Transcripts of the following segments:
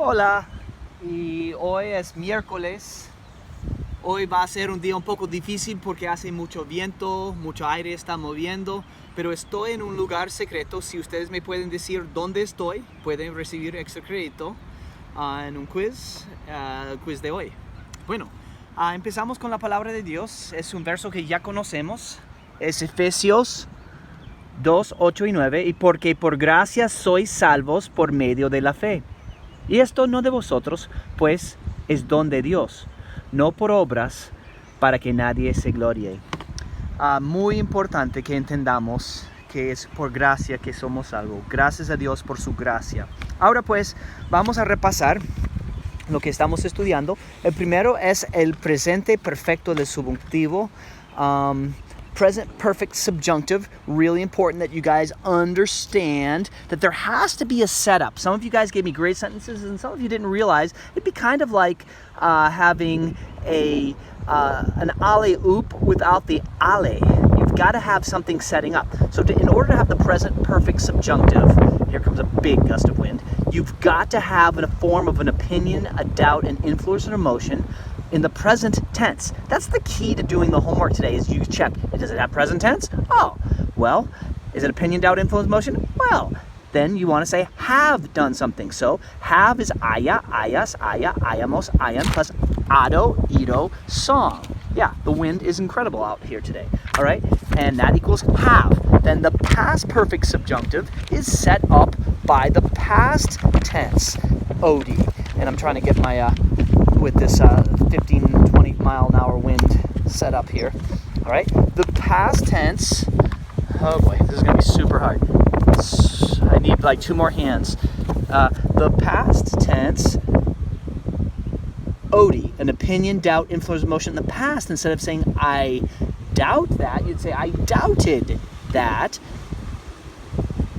Hola, y hoy es miércoles. Hoy va a ser un día un poco difícil porque hace mucho viento, mucho aire está moviendo, pero estoy en un lugar secreto. Si ustedes me pueden decir dónde estoy, pueden recibir extra crédito en un quiz, el quiz de hoy. Bueno, empezamos con la palabra de Dios. Es un verso que ya conocemos. Es Efesios 2, 8 y 9. Y porque por gracia sois salvos por medio de la fe. Y esto no de vosotros, pues es don de Dios, no por obras, para que nadie se glorie. Muy importante que entendamos que es por gracia que somos salvos. Gracias a Dios por su gracia. Ahora pues, vamos a repasar lo que estamos estudiando. El primero es el presente perfecto del subjuntivo. Present perfect subjunctive, really important that you guys understand that there has to be a setup. Some of you guys gave me great sentences and some of you didn't realize it'd be kind of like having an alley-oop without the alley. You've got to have something setting up. So in order to have the present perfect subjunctive, here comes a big gust of wind, you've got to have a form of an opinion, a doubt, an influence, an emotion in the present tense. That's the key to doing the homework today, is you check, does it have present tense? Oh, well, is it opinion, doubt, influence, emotion? Well, then you want to say have done something. So have is haya, hayas, haya, hayamos, hayan, plus ado, ido, song. Yeah, the wind is incredible out here today. All right, and that equals have. Then the past perfect subjunctive is set up by the past tense, od. And I'm trying to get my with this 15-20 mile an hour wind set up here. All right, the past tense, oh boy, this is gonna be super hard. I need like 2 more hands. The past tense, od, an opinion, doubt, influence, emotion in the past. Instead of saying I doubt that, you'd say I doubted that,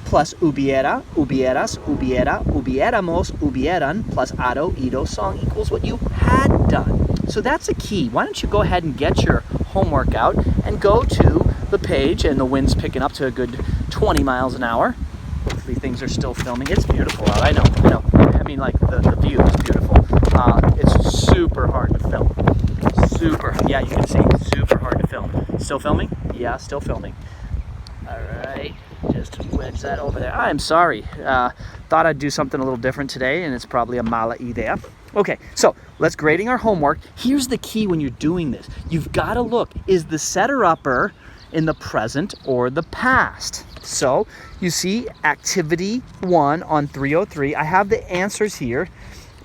plus hubiera, hubieras, hubiera, hubiéramos, hubieran, plus ado, ido, song equals what you had done. So that's a key. Why don't you go ahead and get your homework out and go to the page, and the wind's picking up to a good 20 miles an hour. Hopefully things are still filming. It's beautiful out. I know. I mean, like, the view is beautiful. It's super hard to film. Yeah, you can see, super hard to film. Still filming? Yeah, still filming. All right. Just wedge that over there. I'm sorry. Thought I'd do something a little different today, and it's probably a mala idea. Okay, so let's grading our homework. Here's the key when you're doing this. You've got to look, is the setter-upper in the present or the past? So you see activity 1 on 303. I have the answers here,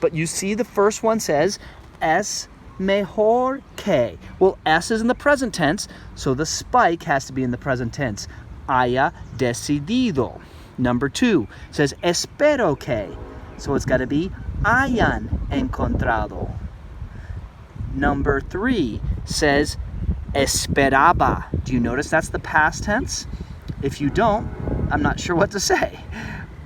but you see the first one says es mejor que. Well, es is in the present tense, so the spike has to be in the present tense. Haya decidido. Number 2 says espero que, so it's got to be hayan encontrado. Number 3 says esperaba. Do you notice that's the past tense? If you don't, I'm not sure what to say.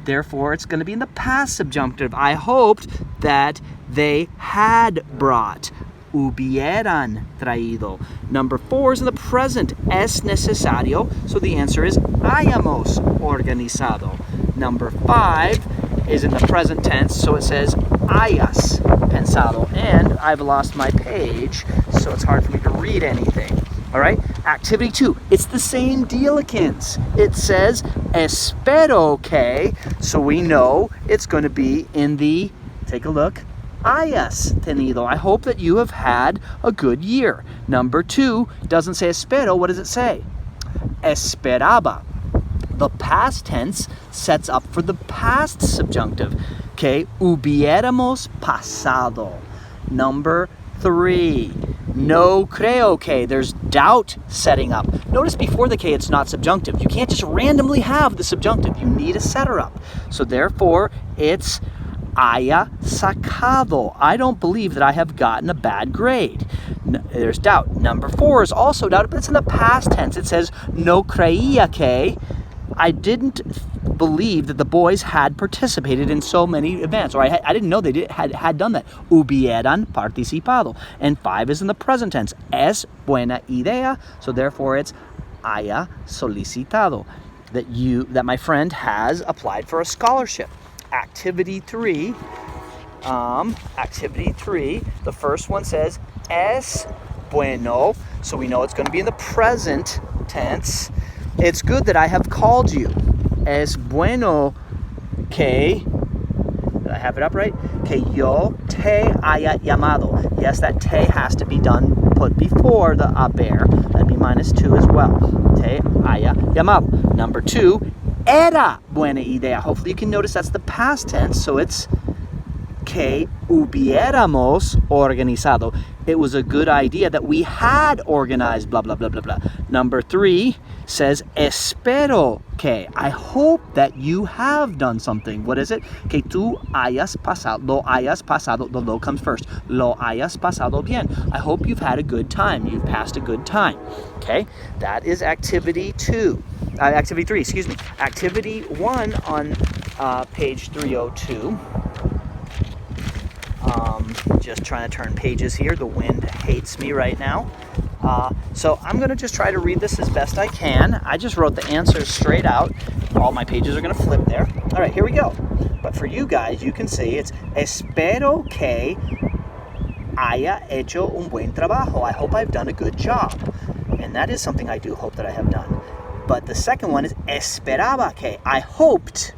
Therefore, it's going to be in the past subjunctive. I hoped that they had brought. Hubieran traído. Number 4 is in the present. Es necesario. So the answer is hayamos organizado. Number 5 is in the present tense. So it says hayas pensado. And I've lost my page, so it's hard for me to read anything. All right, activity 2, it's the same dealikins. It says espero que, so we know it's going to be in the, take a look, hayas tenido. I hope that you have had a good year. Number 2 doesn't say espero. What does it say? Esperaba. The past tense sets up for the past subjunctive. Okay, hubiéramos pasado. Number 3, no creo que. There's doubt setting up. Notice before the K it's not subjunctive. You can't just randomly have the subjunctive. You need a setter up. So therefore it's haya sacado. I don't believe that I have gotten a bad grade. There's doubt. Number 4 is also doubt, but it's in the past tense. It says no creía que. I didn't believe that the boys had participated in so many events, or I didn't know they had done that. Hubieran participado. And 5 is in the present tense. Es buena idea. So therefore it's haya solicitado. That my friend has applied for a scholarship. Activity 3 Activity 3, the first one says es bueno, so we know it's going to be in the present tense. It's good that I have called you. Es bueno que, did I have it up right? Que yo te haya llamado. Yes, that te has to be put before the haber. That'd be -2 as well. Te haya llamado. Number 2, era buena idea. Hopefully you can notice that's the past tense, so it's que hubiéramos organizado. It was a good idea that we had organized, blah, blah, blah, blah, blah. Number 3 says, espero que. I hope that you have done something. What is it? Que tú hayas pasado, lo hayas pasado, the lo comes first. Lo hayas pasado bien. I hope you've had a good time. You've passed a good time. Okay? That is activity 2. Activity 3, excuse me. Activity 1 on page 302. Just trying to turn pages here. The wind hates me right now. So I'm going to just try to read this as best I can. I just wrote the answers straight out. All my pages are going to flip there. All right, here we go. But for you guys, you can see it's espero que haya hecho un buen trabajo. I hope I've done a good job. And that is something I do hope that I have done. But the second one is esperaba que. I hoped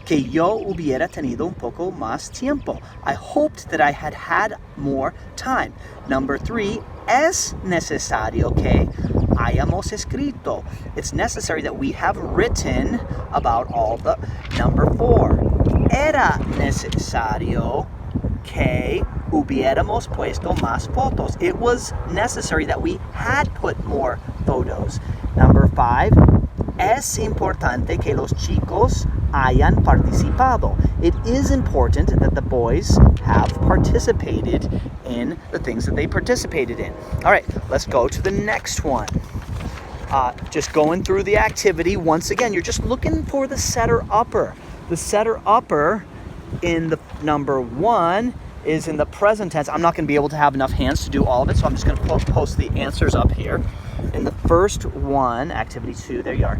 que yo hubiera tenido un poco más tiempo. I hoped that I had had more time. Number 3, es necesario que hayamos escrito. It's necessary that we have written about all the. Number 4, era necesario que hubiéramos puesto más fotos. It was necessary that we had put more photos. Number 5, es importante que los chicos hayan participado. It is important that the boys have participated in the things that they participated in. All right, let's go to the next one. Just going through the activity. Once again, you're just looking for the setter upper. The setter upper in the number 1 is in the present tense. I'm not going to be able to have enough hands to do all of it, so I'm just going to post the answers up here. In the first one, activity 2, there you are.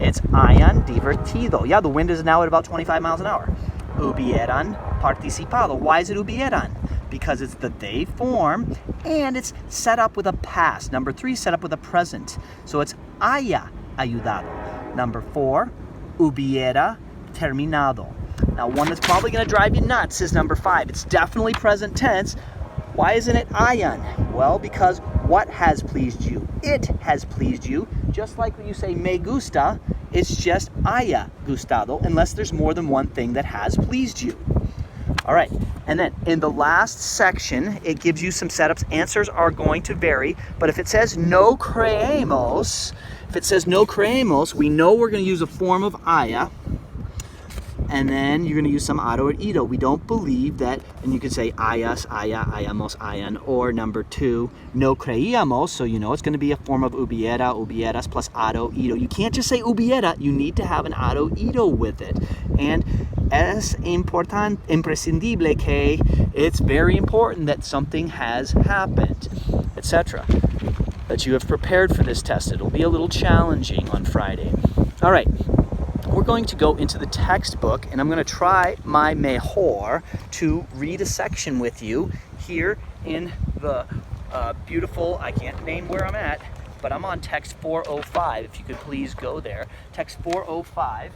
It's hayan divertido. Yeah, the wind is now at about 25 miles an hour. Hubieran participado. Why is it hubieran? Because it's the they form and it's set up with a past. Number 3, set up with a present. So it's haya ayudado. Number 4, hubiera terminado. Now, one that's probably going to drive you nuts is number 5. It's definitely present tense. Why isn't it hayan? Well, because what has pleased you? It has pleased you. Just like when you say me gusta, it's just haya gustado, unless there's more than one thing that has pleased you. All right, and then in the last section, it gives you some setups. Answers are going to vary, but if it says no creemos, we know we're going to use a form of haya. And then you're going to use some ado or ido. We don't believe that, and you can say hayas, haya, hayamos, hayan, or number 2, no creíamos, so you know it's going to be a form of hubiera, hubieras plus ado, ido. You can't just say hubiera, you need to have an ado, ido with it. And es imprescindible que, it's very important that something has happened, etc. That you have prepared for this test. It'll be a little challenging on Friday. All right. We're going to go into the textbook, and I'm going to try my mejor to read a section with you here in the beautiful, I can't name where I'm at, but I'm on text 405. If you could please go there. Text 405,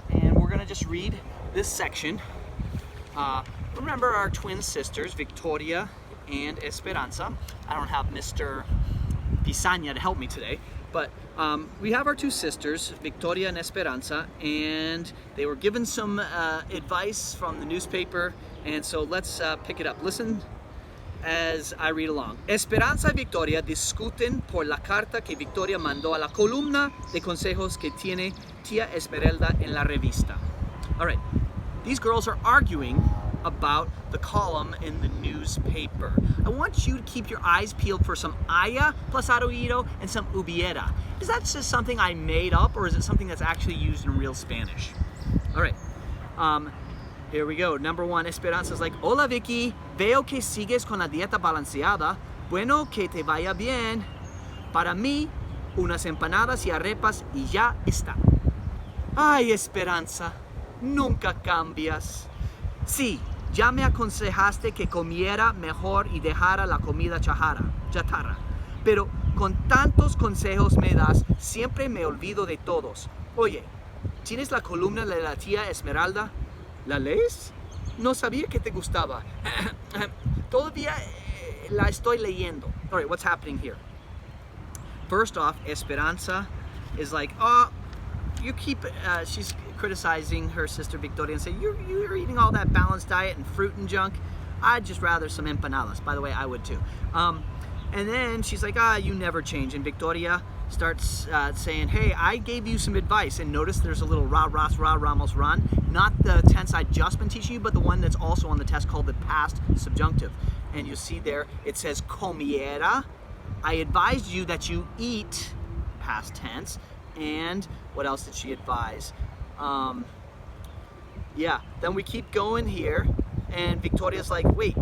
and we're going to just read this section. Remember our twin sisters, Victoria and Esperanza. I don't have Mr. Pisania to help me today, but we have our two sisters, Victoria and Esperanza, and they were given some advice from the newspaper, and so let's pick it up. Listen as I read along. Esperanza y Victoria discuten por la carta que Victoria mandó a la columna de consejos que tiene Tía Esmeralda en la revista. All right, these girls are arguing about the column in the newspaper. I want you to keep your eyes peeled for some haya plus adoido and some hubiera. Is that just something I made up, or is it something that's actually used in real Spanish? All right, here we go. Number 1, Esperanza is like, hola Vicky, veo que sigues con la dieta balanceada. Bueno, que te vaya bien. Para mí, unas empanadas y arepas y ya está. Ay, Esperanza, nunca cambias. Sí, Ya me aconsejaste que comiera mejor y dejara la comida chatarra. Pero con tantos consejos me das, siempre me olvido de todos. Oye, ¿tienes la columna de la tía Esmeralda? ¿La lees? No sabía que te gustaba. Todavía la estoy leyendo. All right, what's happening here? First off, Esperanza is like, oh, you keep, she's criticizing her sister Victoria and saying, you're eating all that balanced diet and fruit and junk. I'd just rather some empanadas. By the way, I would too. And then she's like, you never change. And Victoria starts saying, hey, I gave you some advice. And notice there's a little ramos, ran. Not the tense I'd just been teaching you, but the one that's also on the test called the past subjunctive. And you see there, it says comiera. I advised you that you eat, past tense. And what else did she advise? Yeah, then we keep going here. And Victoria's like, wait.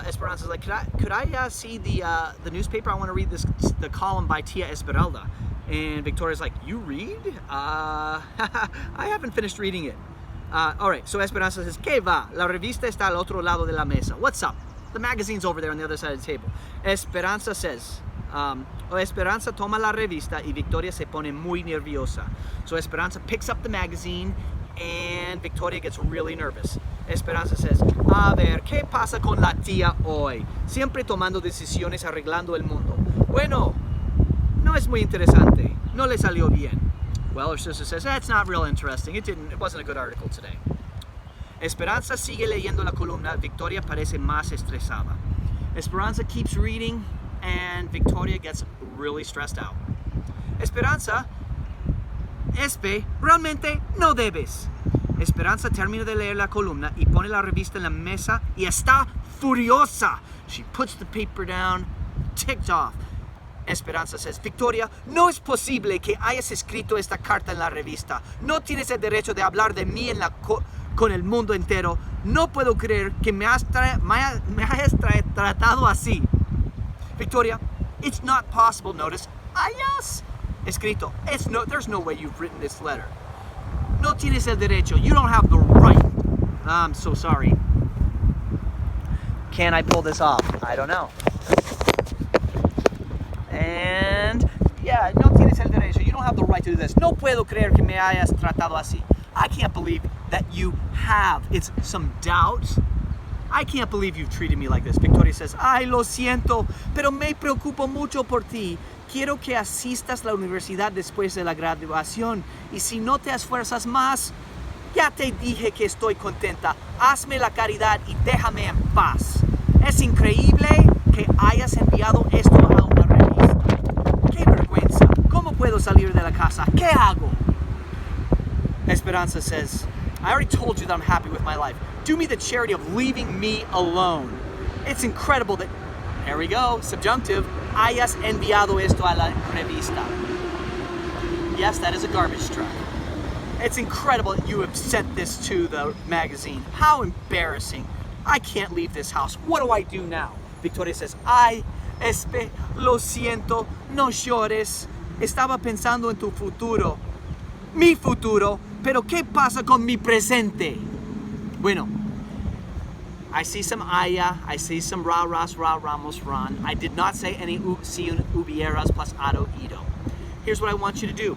Esperanza's like, could I see the newspaper? I want to read the column by Tia Esmeralda. And Victoria's like, you read? I haven't finished reading it. All right, so Esperanza says, ¿Qué va? La revista está al otro lado de la mesa. What's up? The magazine's over there on the other side of the table. Esperanza says, Esperanza toma la revista y Victoria se pone muy nerviosa. So Esperanza picks up the magazine and Victoria gets really nervous. Esperanza says, a ver, ¿qué pasa con la tía hoy? Siempre tomando decisiones, arreglando el mundo. Bueno, no es muy interesante. No le salió bien. Well, her sister says, it's not real interesting. It wasn't a good article today. Esperanza sigue leyendo la columna. Victoria parece más estresada. Esperanza keeps reading and Victoria gets really stressed out. Esperanza, realmente no debes. Esperanza termina de leer la columna y pone la revista en la mesa y está furiosa. She puts the paper down, ticked off. Esperanza says, Victoria, no es posible que hayas escrito esta carta en la revista. No tienes el derecho de hablar de mí con el mundo entero. No puedo creer que me hayas tratado así. Victoria, it's not possible. Notice, hayas escrito. There's no way you've written this letter. No tienes el derecho. You don't have the right. I'm so sorry. Can I pull this off? I don't know. And yeah, no tienes el derecho. You don't have the right to do this. No puedo creer que me hayas tratado así. I can't believe that you have. It's some doubt. I can't believe you've treated me like this. Victoria says, ay, lo siento, pero me preocupo mucho por ti. Quiero que asistas a la universidad después de la graduación. Y si no te esfuerzas más, ya te dije que estoy contenta. Hazme la caridad y déjame en paz. Es increíble que hayas enviado esto a una revista. ¡Qué vergüenza! ¿Cómo puedo salir de la casa? ¿Qué hago? Esperanza says, I already told you that I'm happy with my life. Do me the charity of leaving me alone. It's incredible that, there we go, subjunctive, hayas enviado esto a la revista. Yes, that is a garbage truck. It's incredible that you have sent this to the magazine. How embarrassing. I can't leave this house. What do I do now? Victoria says, ay, lo siento, no llores. Estaba pensando en tu futuro. Mi futuro, pero ¿qué pasa con mi presente? Bueno, I see some haya, I see some ramos, ran. I did not say any si hubieras plus ado, ido. Here's what I want you to do.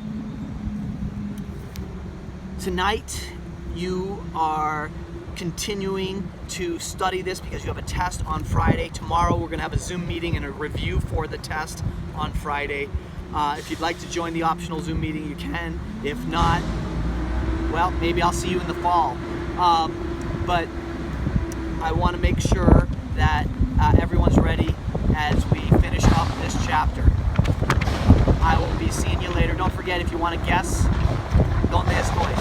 Tonight, you are continuing to study this because you have a test on Friday. Tomorrow, we're going to have a Zoom meeting and a review for the test on Friday. If you'd like to join the optional Zoom meeting, you can. If not, well, maybe I'll see you in the fall. But I want to make sure that everyone's ready as we finish up this chapter. I will be seeing you later. Don't forget, if you want to guess, ¿dónde estoy?